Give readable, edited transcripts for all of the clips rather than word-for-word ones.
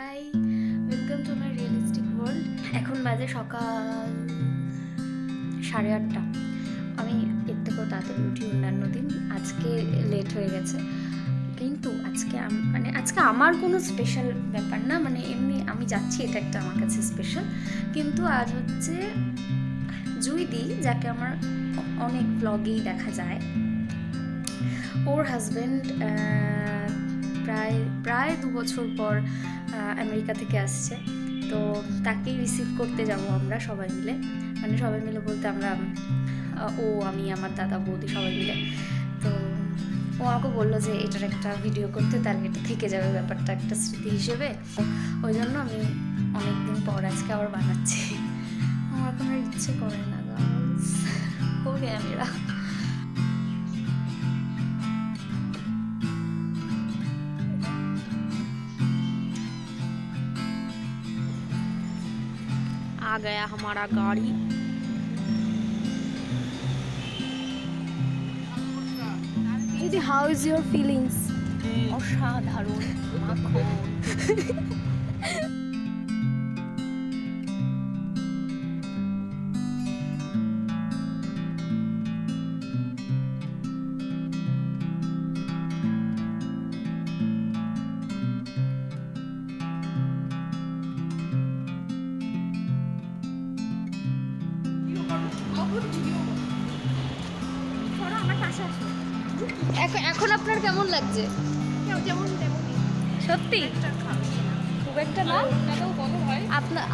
High, welcome to my realistic world. এখন বাজে সকাল 8:30। আমি এর থেকেও তাড়াতাড়ি উঠি অন্যান্য দিন, আজকে লেট হয়ে গেছে। কিন্তু আজকে আমার কোনো স্পেশাল ব্যাপার না, মানে এমনি আমি যাচ্ছি, এটা একটা আমার কাছে স্পেশাল। কিন্তু আজ হচ্ছে জুইদি, যাকে আমার অনেক ব্লগেই দেখা যায়, ওর হাজব্যান্ড প্রায় 2 বছর পর আমেরিকা থেকে আসছে। তো তাকেই রিসিভ করতে যাব আমরা সবাই মিলে, মানে সবাই মিলে বলতে আমরা আমি আমার দাদা বৌদি সবাই মিলে। তো ও আমাকে বললো যে এটার একটা ভিডিও করতে, তাহলে এটা থেকে যাবে ব্যাপারটা একটা স্মৃতি হিসেবে। ওই জন্য আমি অনেক দিন পর আজকে আবার বানাচ্ছি। আমার এখন আর ইচ্ছে করে না, গার্লস হো গেয়া মেরা। आ गया हमारा गाड़ी। Didi, how is your feelings? অসাধারণ মাখন। এখন আপনার কেমন লাগছে? সত্যি খুব একটা না,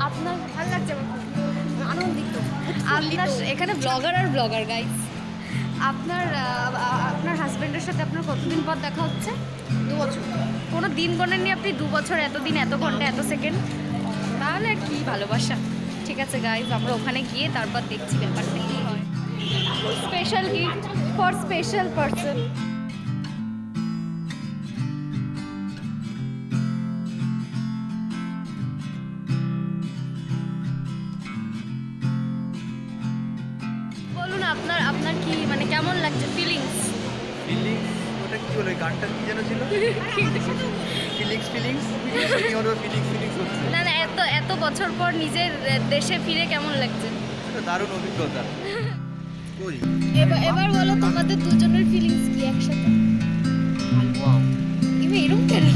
আপনার ভালো লাগছে? আমার খুব আনন্দিত। আপনার এখানে ব্লগার আর ব্লগার গাইস। আপনার হাজবেন্ডের সাথে আপনার কতদিন পর দেখা হচ্ছে? 2 বছর। কোনো দিন গোনেননি আপনি? 2 বছর, এতদিন, এত ঘন্টা, এত সেকেন্ড, তাহলে আর কি ভালোবাসা। ঠিক আছে গাইজ, আমরা ওখানে গিয়ে তারপর দেখছি ব্যাপারটা কী হয়। Special gift for special person. বলুন আপনার কি মানে কেমন লাগছে, ফিলিংস? ফিলিংস ওটা কি হলো? গানটা কি যেন ছিল? ফিলিংস হচ্ছে। না এত বছর পর নিজের দেশে ফিরে কেমন লাগছে? এটা দারুণ অভিজ্ঞতা। কই এবার বলো তোমাদের দুজনের ফিলিংস কি একসাথে? এরকম কেন?